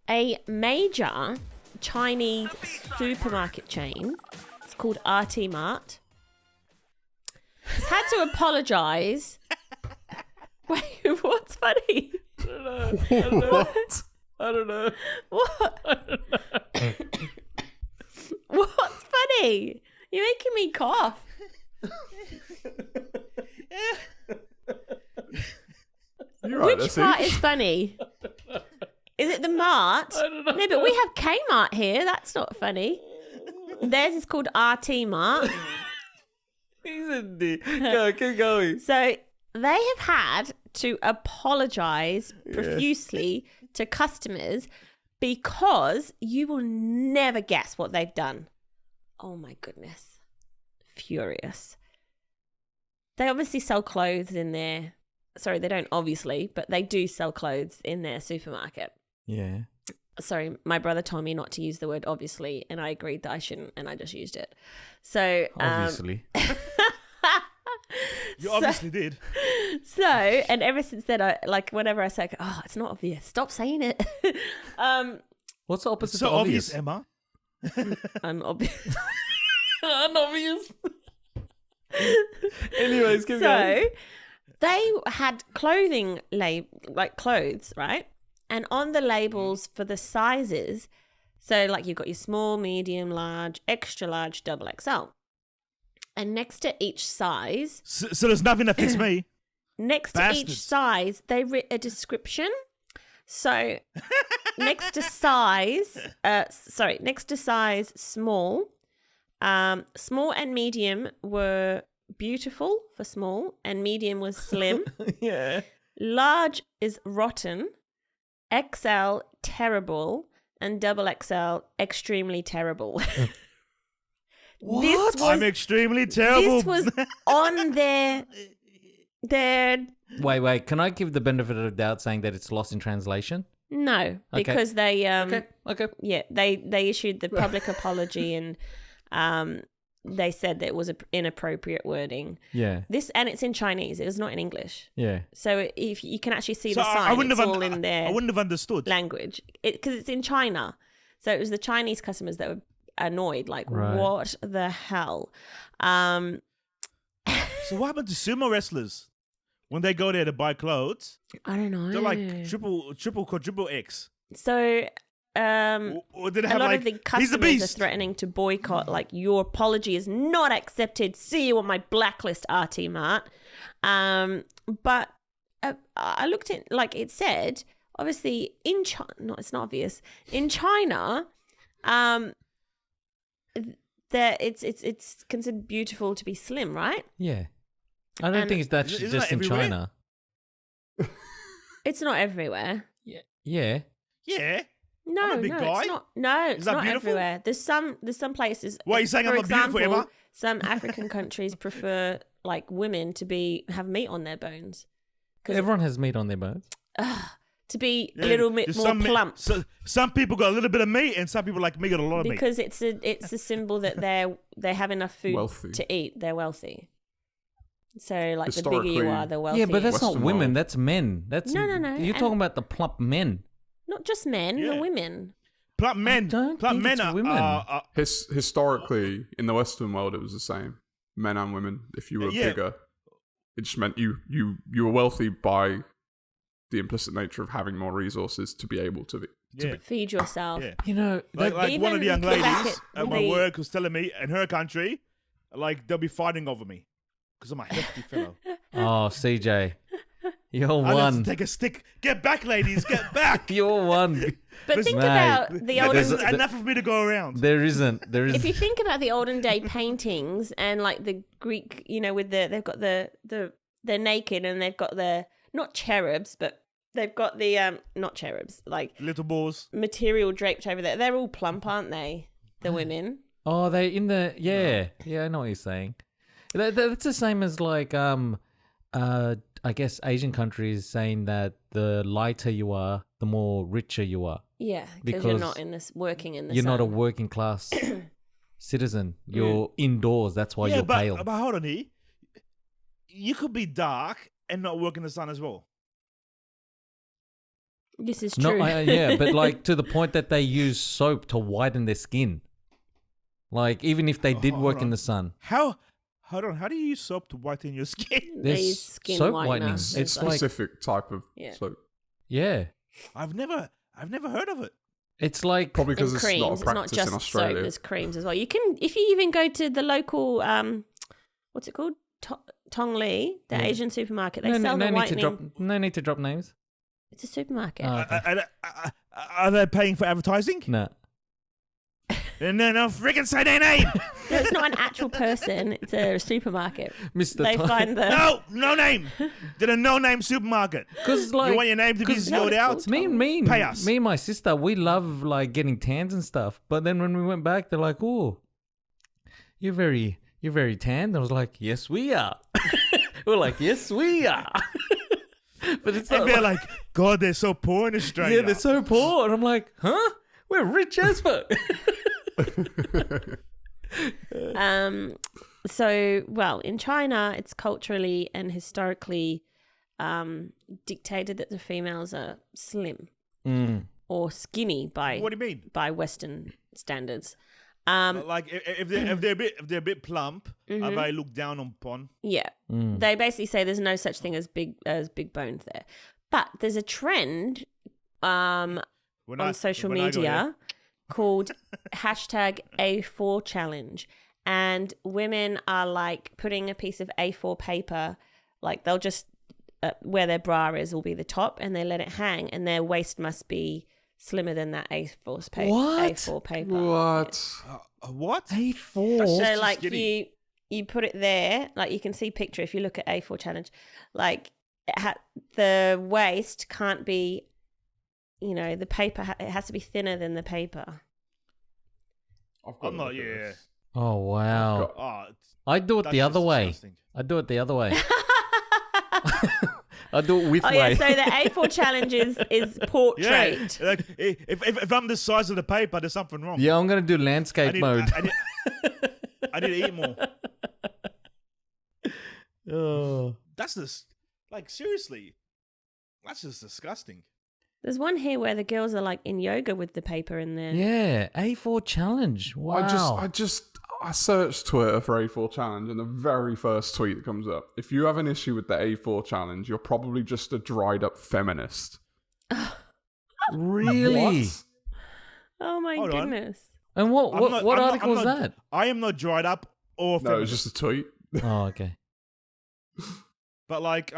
A major Chinese supermarket chain, it's called RT Mart, has had to apologise. Wait, what's funny? I don't know. I don't know. What? I don't know. What's funny? You're making me cough. You're right, Which part is funny? Is it the Mart? I don't know. No, but we have Kmart here. That's not funny. Theirs is called RT Mart. He's in there. Go, keep going. So they have had to apologise profusely to customers because you will never guess what they've done. Oh my goodness. Furious. They obviously sell clothes in there. Sorry, they don't obviously, but they do sell clothes in their supermarket. Yeah. Sorry, my brother told me not to use the word obviously, and I agreed that I shouldn't, and I just used it. So Obviously. You obviously did. So, and ever since then, I like whenever I say, "Oh, it's not obvious," stop saying it. What's the opposite So of obvious, obvious? Emma. Unobvious. Unobvious. Anyways, keep going. So they had clothing like clothes, right? And on the labels for the sizes, so like you've got your small, medium, large, extra large, double XL. And next to each size, So there's nothing that fits me. next to each Bastards. size, they writ a description. So next to size, next to size small, small and medium were beautiful for small, and medium was slim. Yeah. Large is rotten, XL terrible, and double XL extremely terrible. What? This was, I'm extremely terrible. this was on their Wait. Can I give the benefit of the doubt saying that it's lost in translation? no, Okay. because they Okay. yeah, they issued the public apology, and they said that it was inappropriate wording. Yeah. This, and it's in Chinese. It was not in English. Yeah. So if you can actually see So the I sign, wouldn't it's have all in their I wouldn't have understood. language because it's in China. So it was the Chinese customers that were annoyed, like, Right. what the hell? So what happened to sumo wrestlers when they go there to buy clothes? I don't know. They're like triple, quadruple X. So Or did they a have lot like of the he's the customers are beast? threatening to boycott, like, your apology is not accepted. See you on my blacklist, RT Mart. But I looked at, like it said, obviously in China, no, it's not obvious. In China, that it's considered beautiful to be slim, right? Yeah. I don't And- think it's that Isn't just that in everywhere? China. It's not everywhere. Yeah. Yeah. No, I'm a big guy. it's not. No, it's that not beautiful? everywhere. There's some places. What, are you saying for I'm not beautiful, example, Emma? some African countries prefer like women to have meat on their bones. 'Cause, Everyone has meat on their bones. to be Yeah, a little bit just more plump. Some people got a little bit of meat, and some people like me got a lot of meat. Because it's a symbol that they have enough food Wealthy. to eat. They're wealthy. So like the bigger Historically- you are, the wealthier. Yeah, but that's not Western women. world. That's men. That's No. You're And- talking about the plump men. not just men, the Yeah. women. Plump men, don't plump think men it's are, women. are Historically, in the Western world, it was the same. Men and women. If you were Yeah. bigger, it just meant you were wealthy by the implicit nature of having more resources to be able to. yeah. Feed yourself. Yeah. You know, Like one of the young Even back ladies at at my the- work was telling me, in her country, like they'll be fighting over me because I'm a hefty fellow. oh, CJ, you're I have one. to take a stick. Get back, ladies, get back. You're one. But think Mate, about the There's olden. enough of me to go around. There isn't. There If isn't. you think about the olden day paintings and like the Greek, with they've got they're naked and they've got the not cherubs, but they've got the not cherubs, like Little balls. material draped over there. They're all plump, aren't they? The women. Oh, they in the yeah. I know what you're saying. That's the same as like I guess Asian countries saying that the lighter you are, the more richer you are. Yeah, because you're Because not in this working in the You're not a sun. working class citizen. You're indoors. That's why you're pale. But hold on here. You could be dark and not work in the sun as well. This is No, true. yeah, but like to the point that they use soap to whiten their skin. Like even if they did hold work in on. the sun, Hold on. How do you use soap to whiten your skin? They there's use skin soap whitener. whitening. It's It's like- like Specific type of Yeah. soap. yeah, I've never heard of it. it's like Probably And because it's creams. not a It's not practice just in Australia. soap. There's creams as well. You can, if you even go to the local, what's it called? Tong Li, the Yeah. Asian supermarket. They no, sell no the need whitening. to drop. No need to drop names. It's a supermarket. Oh, okay. Are they paying for advertising? No. No, freaking say their name. No, it's not an actual person. It's a supermarket. Mr. They find the. No name. They're a no-name supermarket. Because like You want your name to be 'cause- spelled out? me Pay us. and my sister, we love like getting tans and stuff. But then when we went back, they're like, "Oh, you're very tanned." I was like, "Yes, we are." We're like, "Yes, we are." But it's not And they're like, God, they're so poor in Australia. yeah, they're so poor, and I'm like, "Huh? We're rich as fuck." So, well, in China, it's culturally and historically dictated that the females are slim or skinny by What do you mean? by Western standards. Like if they're a bit plump, are they looked down upon? Yeah, they basically say there's no such thing as big bones there, but there's a trend on social media called hashtag A4 challenge, and women are like putting a piece of A4 paper, like they'll just where their bra is will be the top, and they let it hang, and their waist must be slimmer than that A4 paper. What? A4 paper. What? What? A4. That's So just like skinny. you put it there, like you can see picture if you look at A4 challenge, like the waist can't be, the paper it has to be thinner than the paper. I've got I'm to not. look at Yeah. this. Oh wow! got- Oh, I do it that's the other just way. disgusting. I do it the other way. I do it with Oh yeah, way. so the A4 challenge is Yeah. portrait. Like if I'm the size of the paper, there's something wrong. Yeah, I'm gonna do landscape mode. I need to eat more. Oh. That's just like seriously. That's just disgusting. There's one here where the girls are like in yoga with the paper in there. Yeah, A4 challenge. Wow. I searched Twitter for A4 challenge, and the very first tweet that comes up: if you have an issue with the A4 challenge, you're probably just a dried up feminist. Really? What? Oh my Hold on. goodness. And what I'm not- what I'm not- article I'm was not- that? I am not dried up or No, it was feminist. just a tweet. Oh, okay. But like,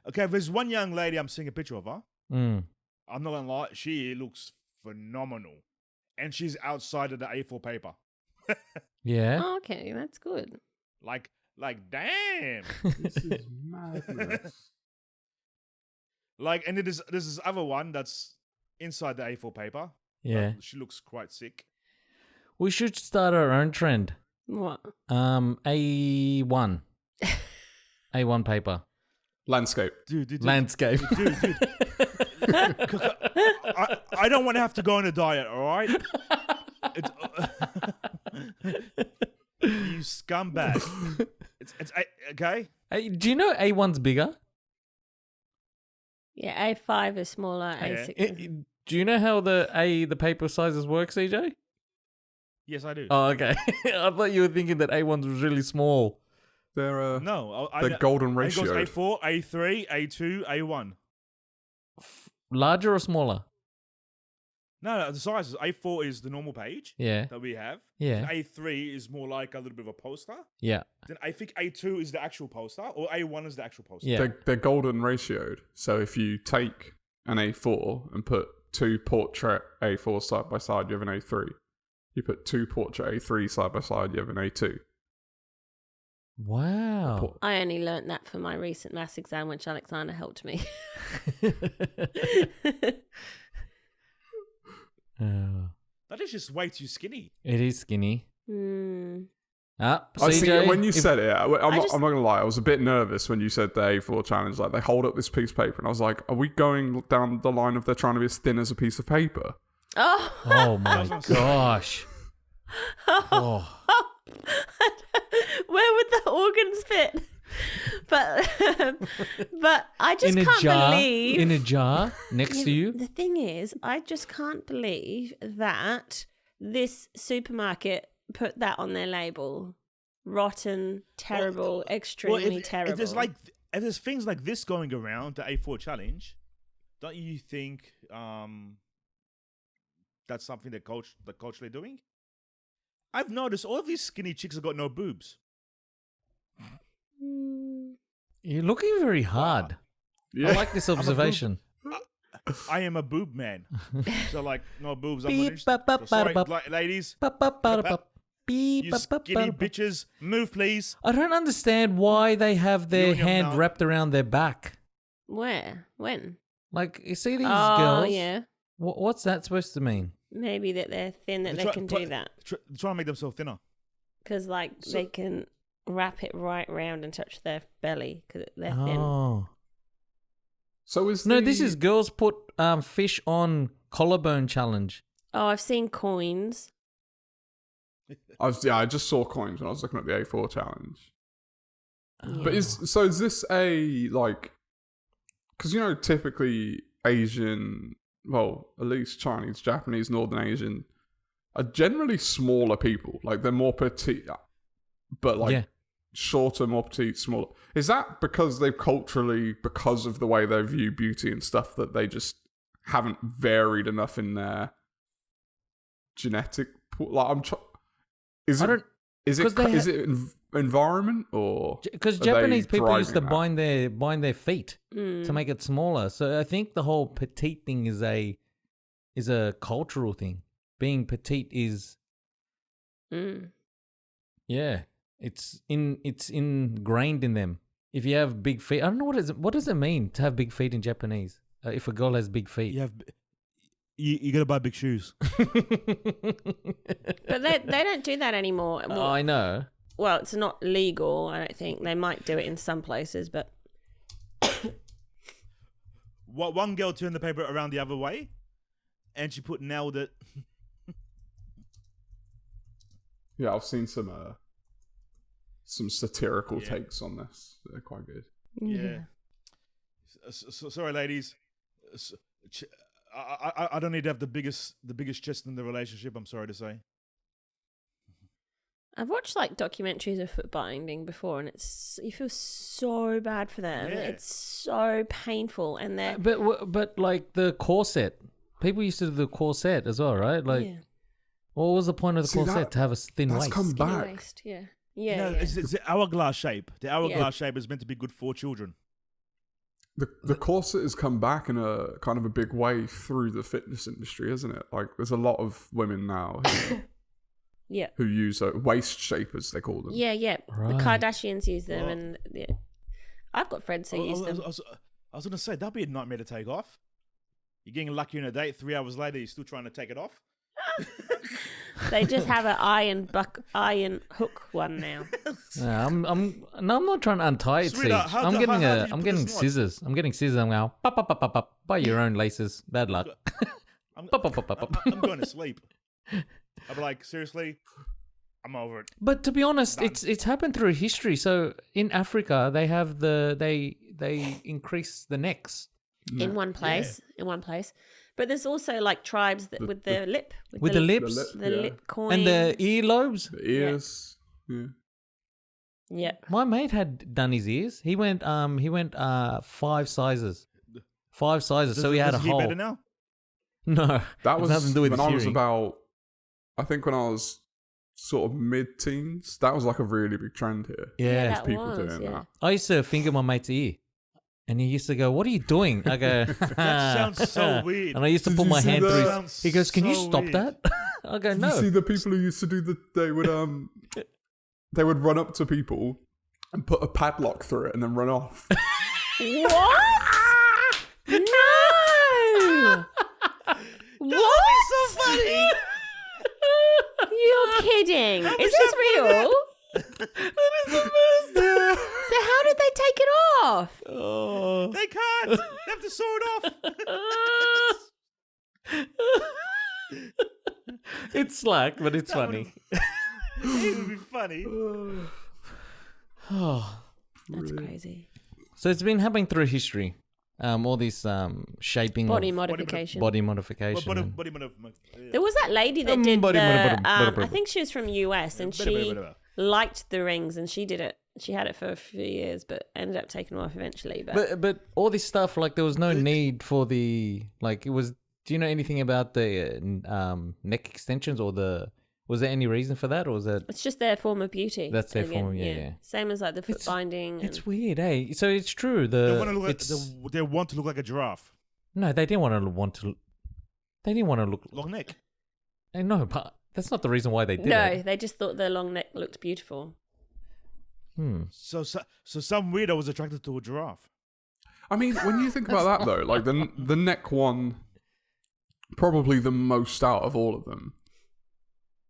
okay, there's one young lady I'm seeing a picture of her. Mm. I'm not gonna lie, she looks phenomenal, and she's outside of the A4 paper. Yeah. Oh, okay, that's good. Like, damn. This is madness. Like, and there's this other one that's inside the A4 paper. Yeah. She looks quite sick. We should start our own trend. What? A1. A1 paper. Landscape. Dude. Landscape. Dude. I don't want to have to go on a diet, all right? You scumbag. It's okay? Hey, do you know A1's bigger? Yeah, A5 is smaller. Yeah. A6 is... Do you know how the paper sizes work, CJ? Yes, I do. Oh, okay. I thought you were thinking that A1's was really small. They're No, the golden It goes ratio. A4, A3, A2, A1. Larger or smaller? No, the sizes. A4 is the normal page Yeah. that we have. Yeah. A3 is more like a little bit of a poster. Yeah. Then I think A2 is the actual poster, or A1 is the actual poster. Yeah. They're golden ratioed. So if you take an A4 and put two portrait A4 side by side, you have an A3. You put two portrait A3 side by side, you have an A2. Wow. I only learnt that for my recent maths exam, which Alexander helped me. Oh, That is just way too skinny. it is skinny. Hmm. Ah, I see, CJ, when you if- said it, I'm not just- going to lie, I was a bit nervous when you said the A4 challenge. Like, they hold up this piece of paper, and I was like, are we going down the line of they're trying to be as thin as a piece of paper? Oh. Oh my gosh. Oh. Where would the organs fit? but I just in a can't jar, believe in a jar next to you. The thing is, I just can't believe that this supermarket put that on their label. Rotten, terrible, extremely terrible. If there's things like this going around, the A4 challenge, don't you think that's something that culturally doing? I've noticed all of these skinny chicks have got no boobs. You're looking very hard. I like this observation. I am a boob man. So like no boobs. I'm not Beep, interested. bop, So sorry, bop, bop. ladies. Beep, You bop, bop, skinny bop. bitches, move please. I don't understand why they have their You and your hand mouth. wrapped around their back. Where? When? Like, you see these Oh, girls? yeah. What's that supposed to mean? Maybe that they're thin, that they can do that. Try and make themselves thinner. Because, like, they can wrap it right round and touch their belly because they're thin. Oh. So is No, the- this is girls put fish on collarbone challenge. Oh, I've seen coins. I just saw coins when I was looking at the A4 challenge. But Yeah. is this a like? Because typically Asian, well, at least Chinese, Japanese, Northern Asian, are generally smaller people. Like they're more petite, but like Yeah. shorter, more petite, smaller. Is that because they've culturally, because of the way they view beauty and stuff, that they just haven't varied enough in their genetic pool? Like is I it? don't- Is it? 'cause they Is it environment or? Because are Japanese they people used to driving that? bind their feet to make it smaller. So I think the whole petite thing is a cultural thing. Being petite is yeah, it's ingrained in them. If you have big feet, I don't know what does it mean to have big feet in Japanese? If a girl has big feet, You gotta buy big shoes. But they don't do that anymore. Oh, I know. Well, it's not legal, I don't think. They might do it in some places, but One girl turned the paper around the other way, and she nailed it. Yeah, I've seen some satirical takes on this. They're quite good. Yeah. Sorry, ladies. I don't need to have the biggest chest in the relationship. I'm sorry to say. I've watched like documentaries of foot binding before, and you feel so bad for them. Yeah. It's so painful, and they're But like the corset, people used to do the corset as well, right? Like, yeah. what was the point of the See, corset that- to have a thin That's waist? come Skinny back. waist, yeah. Yeah, No, yeah. it's the hourglass shape. The hourglass Yeah. shape is meant to be good for children. The corset has come back in a kind of a big way through the fitness industry, isn't it? Like, there's a lot of women now Yeah. who use waist shapers, they call them. Yeah, yeah. Right. The Kardashians use them, Well- and yeah. I've got friends who use them. I was going to say, that'd be a nightmare to take off. You're getting lucky on a date, 3 hours later, you're still trying to take it off. They just have an iron hook one now. Yeah, I'm not trying to untie it. Sweetheart, Siege. how I'm did getting you put I'm this getting knot? scissors. I'm getting scissors. I'm going pop pop pop pop pop. Buy your own laces. Bad luck. I'm, Pop pop pop pop pop. I'm going to sleep. I'll be like, seriously, I'm over it. But to be honest, it's happened through history. So in Africa, they have they increase the necks In one place. But there's also like tribes that with the lip. with the lips The Yeah. lip coin. and the earlobes. The ears. Yeah. Yeah. My mate had done his ears. He went 5 sizes. 5 sizes. So he had a Does he hear hole. better now? No, That it's was nothing to do with when his I was hearing. about, I think when I was sort of mid-teens, that was like a really big trend here. Yeah. that People was, doing yeah. that. I used to finger my mate's ear. And he used to go, "What are you doing?" I go, That sounds so weird. And I used to Did put you my see hand that? through Sounds his... He goes, "Can you so stop weird. that?" I go, You "No." see the people who used to do they would run up to people and put a padlock through it and then run off. What? No! What? So funny. You're kidding. Is this real? So how did they take it off? Oh. They can't. They have to saw it off. It's slack, but it's funny. It would be funny. Oh. That's crazy. So it's been happening through history. All this shaping Body of modification. body modification. There was that lady that did I think she was from US and she liked the rings and she did it. She had it for a few years, but ended up taking them off eventually. But all this stuff, like there was no need for the like. It was. Do you know anything about the neck extensions or the? Was there any reason for that, or was that? It's just their form of beauty. That's their form. Yeah. Same as like the foot binding. It's weird, eh? So it's true. They want to look like a giraffe. No, they didn't want to. They didn't want to look long neck. No, but that's not the reason why they did it. No, they just thought the long neck looked beautiful. So some weirdo was attracted to a giraffe. I mean, when you think about that though, like the neck one, probably the most out of all of them.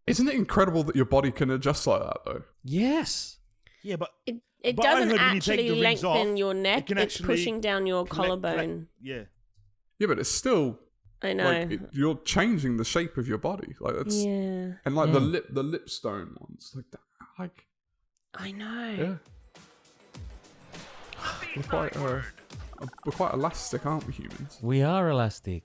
Isn't it incredible that your body can adjust like that though? Yes. Yeah, but it but I doesn't heard when you take actually the rings lengthen off, your it neck. can It's actually pushing down your collarbone. Yeah. Yeah, but it's still. I know. Like you're changing the shape of your body, like that's yeah. and like the lipstone ones, like that, like I know. yeah. We're quite elastic, aren't we, humans? We are elastic.